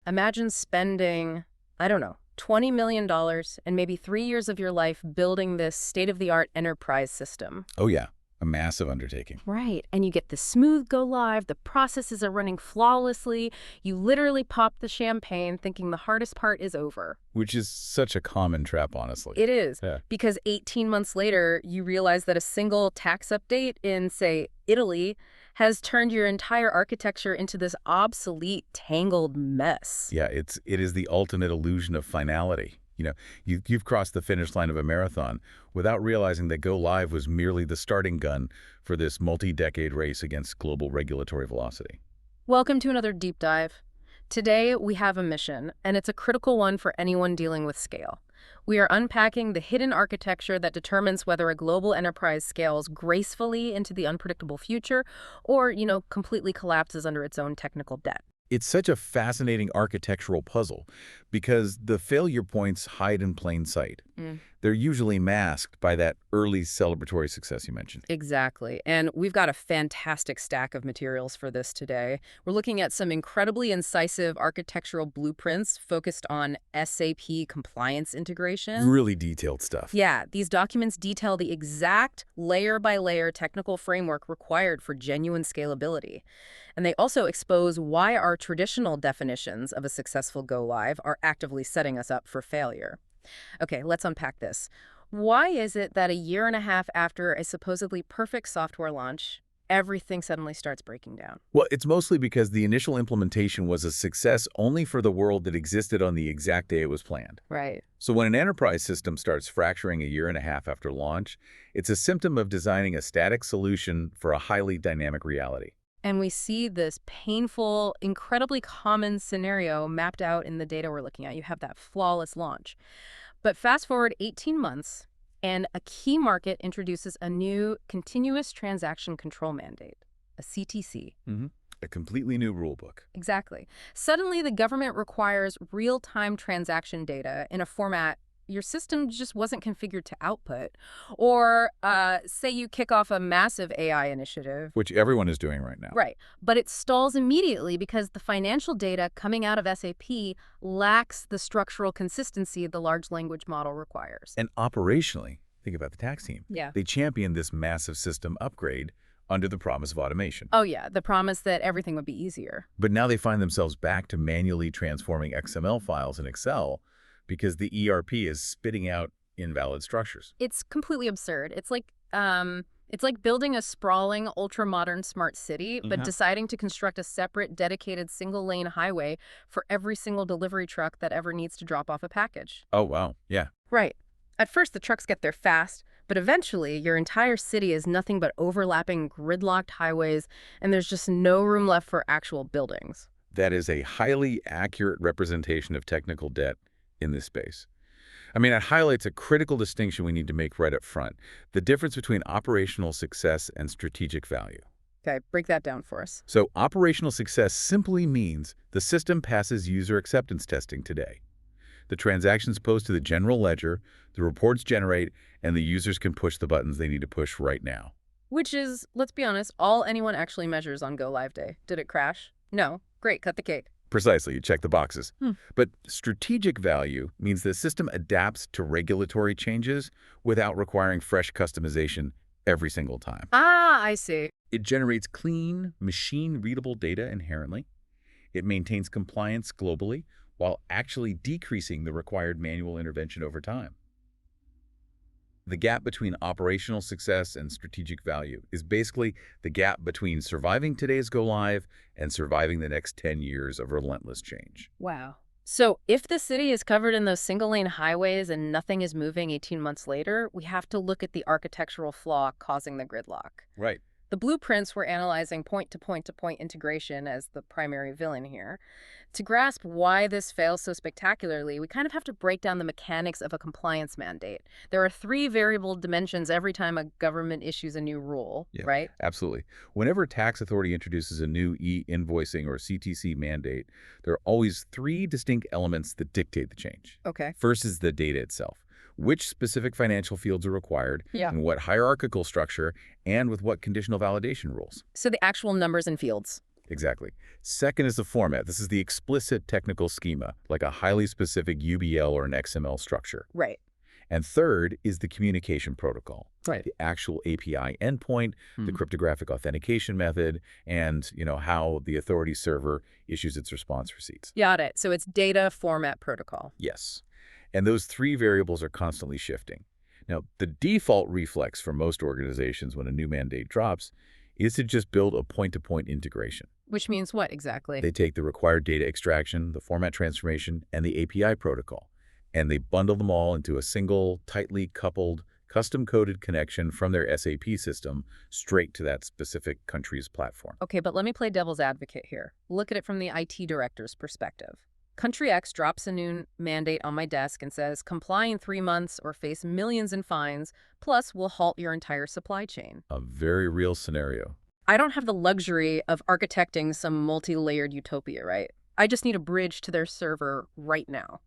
Imagine spending, I don't know, $20 million dollars and maybe 3 years of your life building this state-of-the-art enterprise system. Oh, yeah. A massive undertaking. Right. And you get the smooth go live, the processes are running flawlessly. You literally pop the champagne thinking the hardest part is over. Which is such a common trap, honestly. It is. Yeah. Because 18 months later, you realize that a single tax update in, say, Italy has turned your entire architecture into this obsolete, tangled mess. Yeah, it is the ultimate illusion of finality. You've crossed the finish line of a marathon without realizing that Go Live was merely the starting gun for this multi-decade race against global regulatory velocity. Welcome to another deep dive. Today, we have a mission, and it's a critical one for anyone dealing with scale. We are unpacking the hidden architecture that determines whether a global enterprise scales gracefully into the unpredictable future or, completely collapses under its own technical debt. It's such a fascinating architectural puzzle because the failure points hide in plain sight. They're usually masked by that early celebratory success you mentioned. Exactly. And we've got a fantastic stack of materials for this today. We're looking at some incredibly incisive architectural blueprints focused on SAP compliance integration. Really detailed stuff. Yeah, these documents detail the exact layer-by-layer technical framework required for genuine scalability. And they also expose why our traditional definitions of a successful go-live are actively setting us up for failure. Okay, let's unpack this. Why is it that a year and a half after a supposedly perfect software launch, everything suddenly starts breaking down? Well, it's mostly because the initial implementation was a success only for the world that existed on the exact day it was planned. Right. So when an enterprise system starts fracturing a year and a half after launch, it's a symptom of designing a static solution for a highly dynamic reality. And we see this painful, incredibly common scenario mapped out in the data we're looking at. You have that flawless launch. But fast forward 18 months, and a key market introduces a new continuous transaction control mandate, a CTC. A completely new rule book. Exactly. Suddenly, the government requires real-time transaction data in a format your system just wasn't configured to output. Or say you kick off a massive AI initiative. Which everyone is doing right now. Right. But it stalls immediately because the financial data coming out of SAP lacks the structural consistency the large language model requires. And operationally, think about the tax team. Yeah. They championed this massive system upgrade under the promise of automation. Oh, yeah. The promise that everything would be easier. But now they find themselves back to manually transforming XML files in Excel because the ERP is spitting out invalid structures. It's completely absurd. It's like building a sprawling, ultra-modern smart city, but deciding to construct a separate, dedicated single-lane highway for every single delivery truck that ever needs to drop off a package. Oh, wow. Yeah. Right. At first, the trucks get there fast, but eventually, your entire city is nothing but overlapping, gridlocked highways, and there's just no room left for actual buildings. That is a highly accurate representation of technical debt in this space. I mean, it highlights a critical distinction we need to make right up front, the difference between operational success and strategic value. Okay, break that down for us. So operational success simply means the system passes user acceptance testing today. The transactions post to the general ledger, the reports generate, and the users can push the buttons they need to push right now. Which is, let's be honest, all anyone actually measures on Go Live Day. Did it crash? No. Great, cut the cake. Precisely, you check the boxes. But strategic value means the system adapts to regulatory changes without requiring fresh customization every single time. Ah, I see. It generates clean, machine-readable data inherently. It maintains compliance globally while actually decreasing the required manual intervention over time. The gap between operational success and strategic value is basically the gap between surviving today's go live and surviving the next 10 years of relentless change. Wow. So if the city is covered in those single-lane highways and nothing is moving 18 months later, we have to look at the architectural flaw causing the gridlock. Right. The blueprints were analyzing point-to-point-to-point integration as the primary villain here. To grasp why this fails so spectacularly, we kind of have to break down the mechanics of a compliance mandate. There are 3 variable dimensions every time a government issues a new rule, right? Absolutely. Whenever a tax authority introduces a new e-invoicing or CTC mandate, there are always 3 distinct elements that dictate the change. Okay. First is the data itself. Which specific financial fields are required, and what hierarchical structure, and with what conditional validation rules. So the actual numbers and fields. Exactly. Second is the format. This is the explicit technical schema, like a highly specific UBL or an XML structure. Right. And third is the communication protocol, Right. the actual API endpoint, the Hmm. cryptographic authentication method, and how the authority server issues its response receipts. Got it. So it's data format protocol. Yes. And those three variables are constantly shifting. Now, the default reflex for most organizations when a new mandate drops is to just build a point-to-point integration. Which means what exactly? They take the required data extraction, the format transformation, and the API protocol, and they bundle them all into a single, tightly coupled, custom-coded connection from their SAP system straight to that specific country's platform. Okay, but let me play devil's advocate here. Look at it from the IT director's perspective. Country X drops a new mandate on my desk and says, comply in 3 months or face millions in fines, plus we'll halt your entire supply chain. A very real scenario. I don't have the luxury of architecting some multi-layered utopia, right? I just need a bridge to their server right now.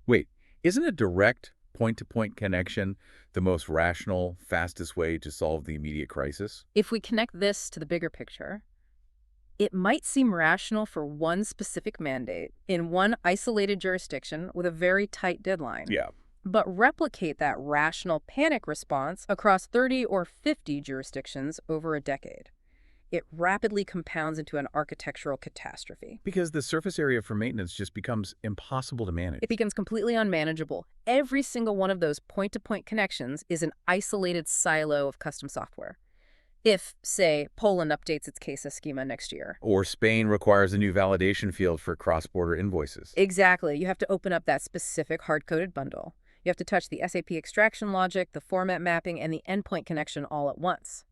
Wait, isn't a direct point-to-point connection the most rational, fastest way to solve the immediate crisis? If we connect this to the bigger picture, it might seem rational for one specific mandate in one isolated jurisdiction with a very tight deadline. Yeah. But replicate that rational panic response across 30 or 50 jurisdictions over a decade. It rapidly compounds into an architectural catastrophe. Because the surface area for maintenance just becomes impossible to manage. It becomes completely unmanageable. Every single one of those point-to-point connections is an isolated silo of custom software. If, say, Poland updates its CASA schema next year. Or Spain requires a new validation field for cross-border invoices. Exactly. You have to open up that specific hard-coded bundle. You have to touch the SAP extraction logic, the format mapping, and the endpoint connection all at once.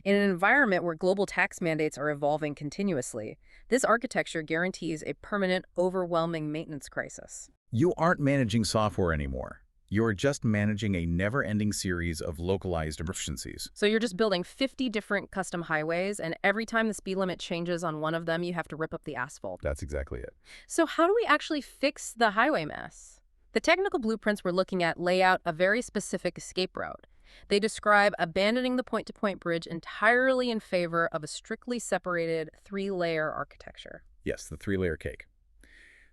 In an environment where global tax mandates are evolving continuously, this architecture guarantees a permanent, overwhelming maintenance crisis. You aren't managing software anymore. You're just managing a never-ending series of localized emergencies. So you're just building 50 different custom highways, and every time the speed limit changes on one of them, you have to rip up the asphalt. That's exactly it. So how do we actually fix the highway mess? The technical blueprints we're looking at lay out a very specific escape route. They describe abandoning the point-to-point bridge entirely in favor of a strictly separated 3-layer architecture. Yes, the 3-layer cake.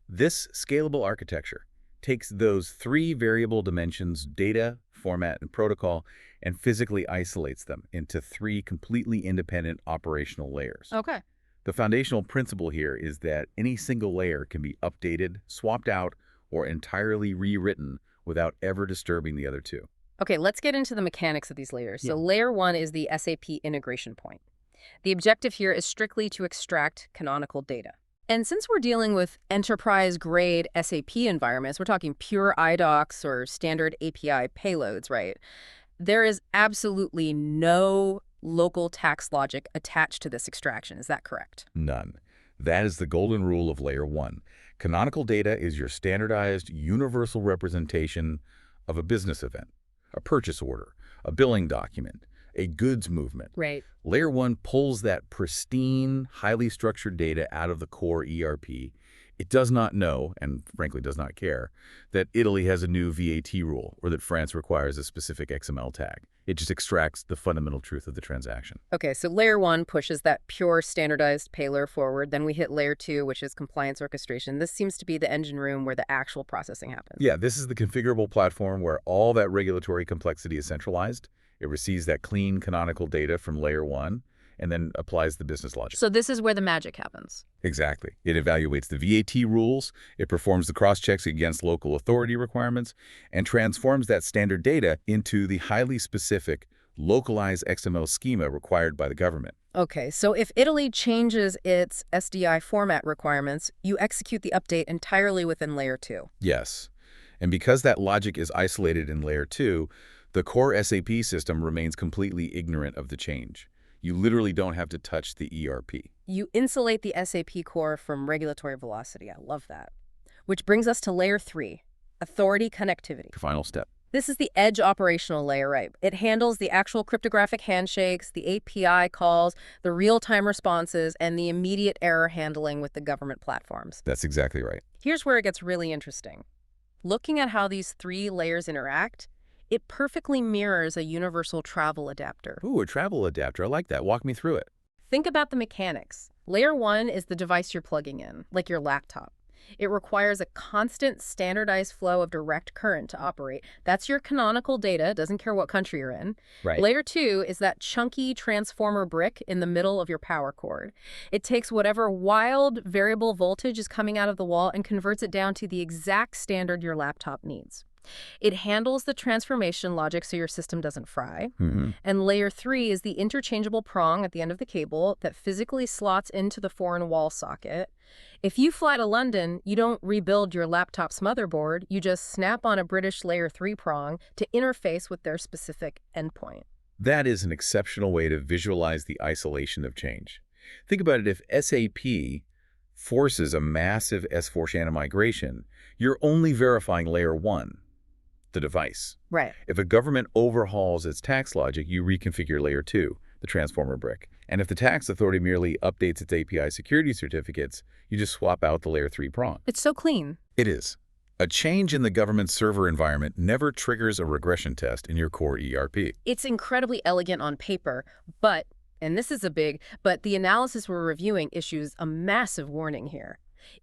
This scalable architecture takes those 3 variable dimensions, data, format, and protocol, and physically isolates them into 3 completely independent operational layers. Okay. The foundational principle here is that any single layer can be updated, swapped out, or entirely rewritten without ever disturbing the other 2. Okay, let's get into the mechanics of these layers. So Yeah. layer 1 is the SAP integration point. The objective here is strictly to extract canonical data. And since we're dealing with enterprise-grade SAP environments, we're talking pure IDOCs or standard API payloads, right? There is absolutely no local tax logic attached to this extraction. Is that correct? None. That is the golden rule of layer 1. Canonical data is your standardized, universal representation of a business event, a purchase order, a billing document, a goods movement. Right. Layer 1 pulls that pristine, highly structured data out of the core ERP. It does not know, and frankly does not care, that Italy has a new VAT rule or that France requires a specific XML tag. It just extracts the fundamental truth of the transaction. Okay, so layer 1 pushes that pure standardized payload forward. Then we hit layer 2, which is compliance orchestration. This seems to be the engine room where the actual processing happens. Yeah, this is the configurable platform where all that regulatory complexity is centralized. It receives that clean canonical data from layer 1 and then applies the business logic. So this is where the magic happens. Exactly. It evaluates the VAT rules, it performs the cross-checks against local authority requirements, and transforms that standard data into the highly specific, localized XML schema required by the government. Okay, so if Italy changes its SDI format requirements, you execute the update entirely within layer 2. Yes. And because that logic is isolated in layer 2, the core SAP system remains completely ignorant of the change. You literally don't have to touch the ERP. You insulate the SAP core from regulatory velocity. I love that. Which brings us to layer 3, authority connectivity. Final step. This is the edge operational layer, right? It handles the actual cryptographic handshakes, the API calls, the real-time responses, and the immediate error handling with the government platforms. That's exactly right. Here's where it gets really interesting. Looking at how these 3 layers interact, it perfectly mirrors a universal travel adapter. Ooh, a travel adapter. I like that. Walk me through it. Think about the mechanics. Layer 1 is the device you're plugging in, like your laptop. It requires a constant standardized flow of direct current to operate. That's your canonical data, doesn't care what country you're in. Right. Layer 2 is that chunky transformer brick in the middle of your power cord. It takes whatever wild variable voltage is coming out of the wall and converts it down to the exact standard your laptop needs. It handles the transformation logic so your system doesn't fry. And layer 3 is the interchangeable prong at the end of the cable that physically slots into the foreign wall socket. If you fly to London, you don't rebuild your laptop's motherboard, you just snap on a British layer 3 prong to interface with their specific endpoint. That is an exceptional way to visualize the isolation of change. Think about it, if SAP forces a massive S/4HANA migration, you're only verifying layer 1, the device. Right. If a government overhauls its tax logic, you reconfigure layer 2, the transformer brick. And if the tax authority merely updates its API security certificates, you just swap out the layer 3 prong. It's so clean. It is. A change in the government server environment never triggers a regression test in your core ERP. It's incredibly elegant on paper, but, and this is a big, but the analysis we're reviewing issues a massive warning here.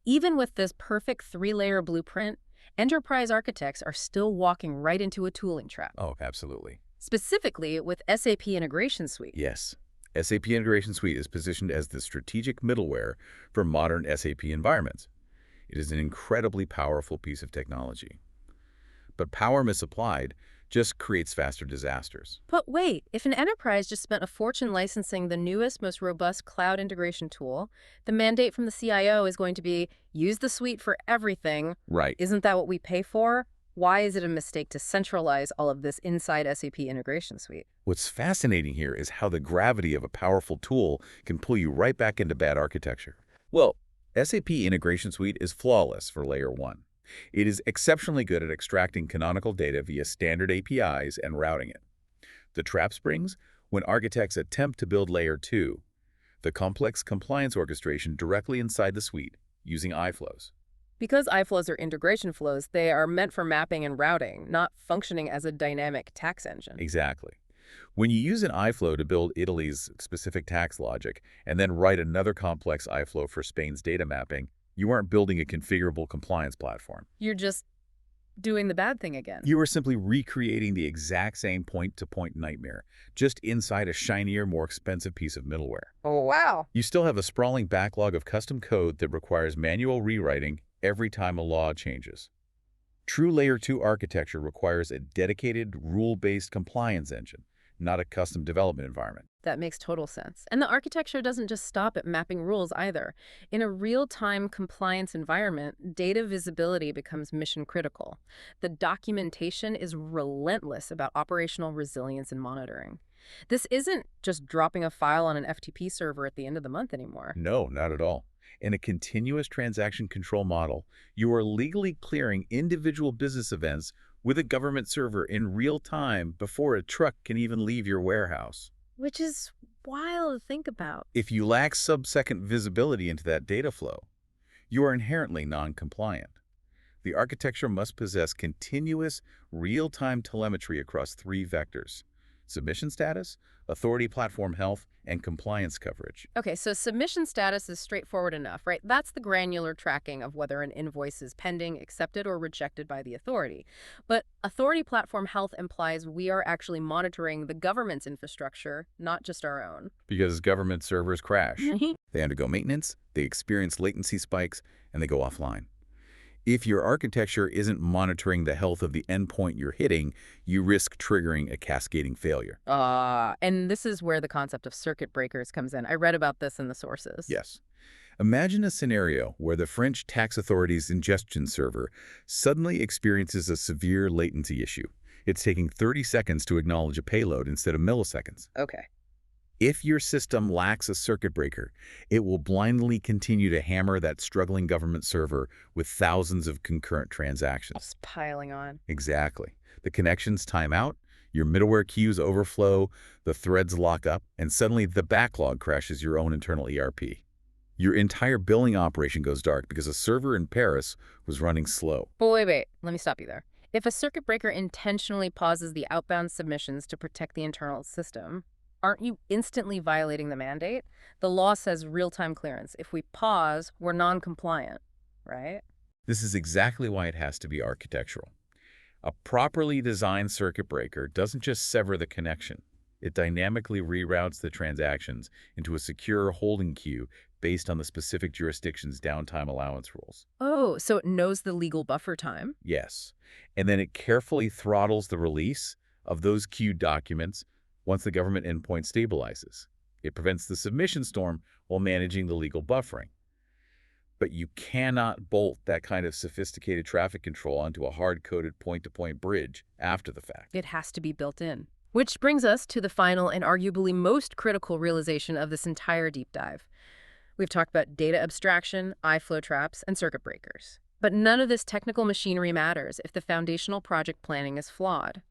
Even with this perfect 3-layer blueprint, enterprise architects are still walking right into a tooling trap. Oh, absolutely. Specifically with SAP Integration Suite. Yes. SAP Integration Suite is positioned as the strategic middleware for modern SAP environments. It is an incredibly powerful piece of technology. But power misapplied just creates faster disasters. But wait, if an enterprise just spent a fortune licensing the newest, most robust cloud integration tool, the mandate from the CIO is going to be, use the suite for everything. Right. Isn't that what we pay for? Why is it a mistake to centralize all of this inside SAP Integration Suite? What's fascinating here is how the gravity of a powerful tool can pull you right back into bad architecture. Well, SAP Integration Suite is flawless for layer 1. It is exceptionally good at extracting canonical data via standard APIs and routing it. The trap springs when architects attempt to build layer 2, the complex compliance orchestration directly inside the suite using iFlows. Because iFlows are integration flows, they are meant for mapping and routing, not functioning as a dynamic tax engine. Exactly. When you use an iFlow to build Italy's specific tax logic and then write another complex iFlow for Spain's data mapping, you aren't building a configurable compliance platform. You're just doing the bad thing again. You are simply recreating the exact same point-to-point nightmare, just inside a shinier, more expensive piece of middleware. Oh, wow. You still have a sprawling backlog of custom code that requires manual rewriting every time a law changes. True Layer 2 architecture requires a dedicated, rule-based compliance engine, not a custom development environment. That makes total sense. And the architecture doesn't just stop at mapping rules either. In a real-time compliance environment, data visibility becomes mission critical. The documentation is relentless about operational resilience and monitoring. This isn't just dropping a file on an FTP server at the end of the month anymore. No, not at all. In a continuous transaction control model, you are legally clearing individual business events with a government server in real time before a truck can even leave your warehouse. Which is wild to think about. If you lack sub-second visibility into that data flow, you are inherently non-compliant. The architecture must possess continuous, real-time telemetry across 3 vectors: submission status, authority platform health, and compliance coverage. Okay, so submission status is straightforward enough, right? That's the granular tracking of whether an invoice is pending, accepted, or rejected by the authority. But authority platform health implies we are actually monitoring the government's infrastructure, not just our own. Because government servers crash. They undergo maintenance, they experience latency spikes, and they go offline. If your architecture isn't monitoring the health of the endpoint you're hitting, you risk triggering a cascading failure. And this is where the concept of circuit breakers comes in. I read about this in the sources. Yes. Imagine a scenario where the French tax authority's ingestion server suddenly experiences a severe latency issue. It's taking 30 seconds to acknowledge a payload instead of milliseconds. Okay. If your system lacks a circuit breaker, it will blindly continue to hammer that struggling government server with thousands of concurrent transactions. Just piling on. Exactly. The connections time out, your middleware queues overflow, the threads lock up, and suddenly the backlog crashes your own internal ERP. Your entire billing operation goes dark because a server in Paris was running slow. But wait. Let me stop you there. If a circuit breaker intentionally pauses the outbound submissions to protect the internal system, aren't you instantly violating the mandate? The law says real-time clearance. If we pause, we're non-compliant, right? This is exactly why it has to be architectural. A properly designed circuit breaker doesn't just sever the connection. It dynamically reroutes the transactions into a secure holding queue based on the specific jurisdiction's downtime allowance rules. Oh, so it knows the legal buffer time? Yes. And then it carefully throttles the release of those queued documents once the government endpoint stabilizes. It prevents the submission storm while managing the legal buffering. But you cannot bolt that kind of sophisticated traffic control onto a hard-coded point-to-point bridge after the fact. It has to be built in. Which brings us to the final and arguably most critical realization of this entire deep dive. We've talked about data abstraction, iFlow traps, and circuit breakers. But none of this technical machinery matters if the foundational project planning is flawed.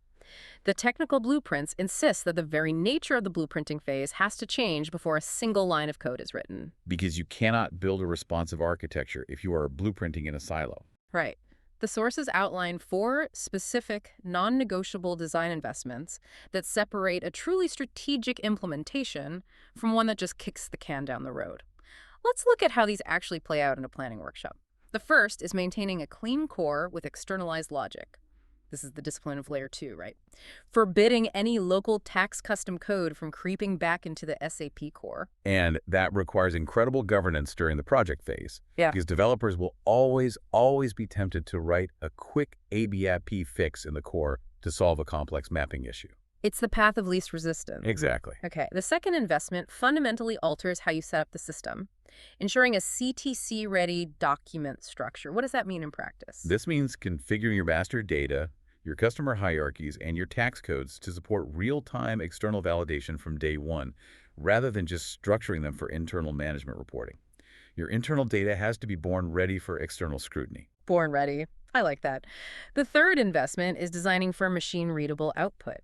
The technical blueprints insist that the very nature of the blueprinting phase has to change before a single line of code is written. Because you cannot build a responsive architecture if you are blueprinting in a silo. Right. The sources outline 4 specific, non-negotiable design investments that separate a truly strategic implementation from one that just kicks the can down the road. Let's look at how these actually play out in a planning workshop. The first is maintaining a clean core with externalized logic. This is the discipline of layer 2, right? Forbidding any local tax custom code from creeping back into the SAP core. And that requires incredible governance during the project phase. Yeah. Because developers will always be tempted to write a quick ABAP fix in the core to solve a complex mapping issue. It's the path of least resistance. Exactly. Okay, the second investment fundamentally alters how you set up the system, ensuring a CTC-ready document structure. What does that mean in practice? This means configuring your master data, your customer hierarchies, and your tax codes to support real-time external validation from day one, rather than just structuring them for internal management reporting. Your internal data has to be born ready for external scrutiny. Born ready. I like that. The third investment is designing for machine-readable output.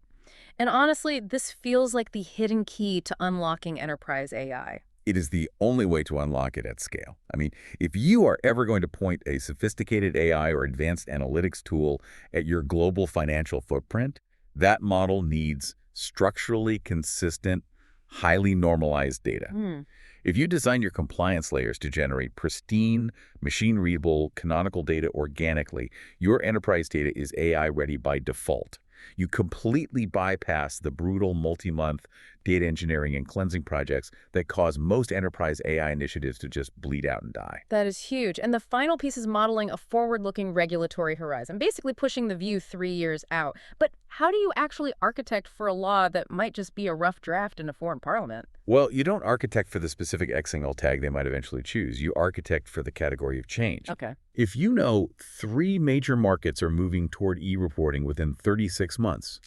And honestly, this feels like the hidden key to unlocking enterprise AI. It is the only way to unlock it at scale. I mean, if you are ever going to point a sophisticated AI or advanced analytics tool at your global financial footprint, that model needs structurally consistent, highly normalized data. If you design your compliance layers to generate pristine, machine-readable, canonical data organically, your enterprise data is AI-ready by default. You completely bypass the brutal multi-month data engineering and cleansing projects that cause most enterprise AI initiatives to just bleed out and die. That is huge. And the final piece is modeling a forward-looking regulatory horizon, basically pushing the view 3 years out. But how do you actually architect for a law that might just be a rough draft in a foreign parliament? Well, you don't architect for the specific XML tag they might eventually choose. You architect for the category of change. Okay. If you know 3 major markets are moving toward e-reporting within 36 months,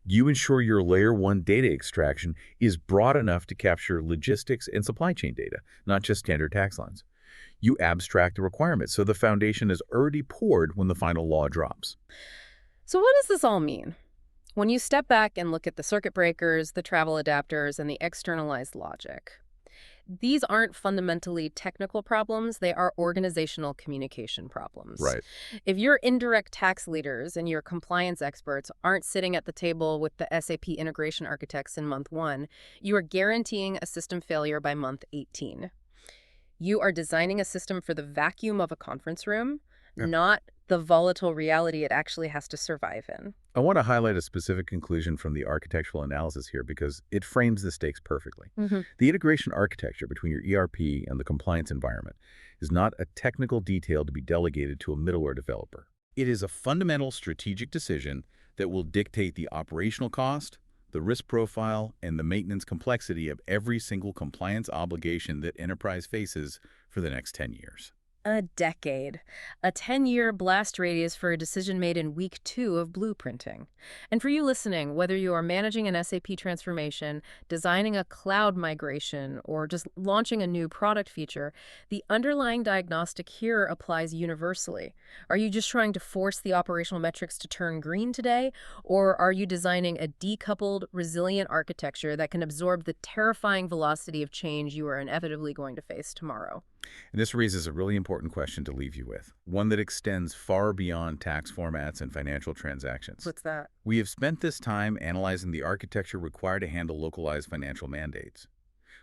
you ensure your layer 1 data extraction is broad enough to capture logistics and supply chain data, not just standard tax lines. You abstract the requirements so the foundation is already poured when the final law drops. So what does this all mean? When you step back and look at the circuit breakers, the travel adapters, and the externalized logic, these aren't fundamentally technical problems, they are organizational communication problems. Right. If your indirect tax leaders and your compliance experts aren't sitting at the table with the SAP integration architects in month 1, you are guaranteeing a system failure by month 18. You are designing a system for the vacuum of a conference room, not the volatile reality it actually has to survive in. I want to highlight a specific conclusion from the architectural analysis here because it frames the stakes perfectly. The integration architecture between your ERP and the compliance environment is not a technical detail to be delegated to a middleware developer. It is a fundamental strategic decision that will dictate the operational cost, the risk profile, and the maintenance complexity of every single compliance obligation that enterprise faces for the next 10 years. A decade. A 10-year blast radius for a decision made in week 2 of blueprinting. And for you listening, whether you are managing an SAP transformation, designing a cloud migration, or just launching a new product feature, the underlying diagnostic here applies universally. Are you just trying to force the operational metrics to turn green today? Or are you designing a decoupled, resilient architecture that can absorb the terrifying velocity of change you are inevitably going to face tomorrow? And this raises a really important question to leave you with, one that extends far beyond tax formats and financial transactions. What's that? We have spent this time analyzing the architecture required to handle localized financial mandates.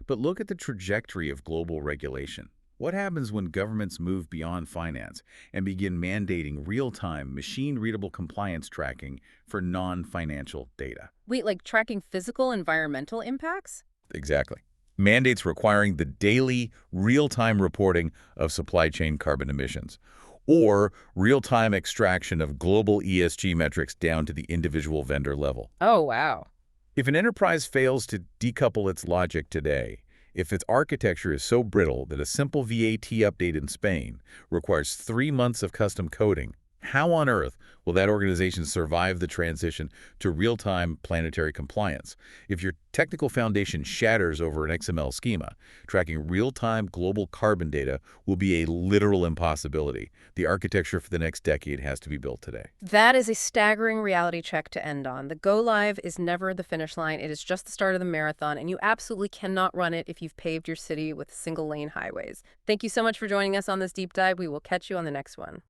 But look at the trajectory of global regulation. What happens when governments move beyond finance and begin mandating real-time, machine-readable compliance tracking for non-financial data? Wait, like tracking physical environmental impacts? Exactly. Mandates requiring the daily, real-time reporting of supply chain carbon emissions, or real-time extraction of global ESG metrics down to the individual vendor level. Oh, wow. If an enterprise fails to decouple its logic today, if its architecture is so brittle that a simple VAT update in Spain requires 3 months of custom coding, how on earth will that organization survive the transition to real-time planetary compliance? If your technical foundation shatters over an XML schema, tracking real-time global carbon data will be a literal impossibility. The architecture for the next decade has to be built today. That is a staggering reality check to end on. The go live is never the finish line. It is just the start of the marathon, and you absolutely cannot run it if you've paved your city with single-lane highways. Thank you so much for joining us on this deep dive. We will catch you on the next one.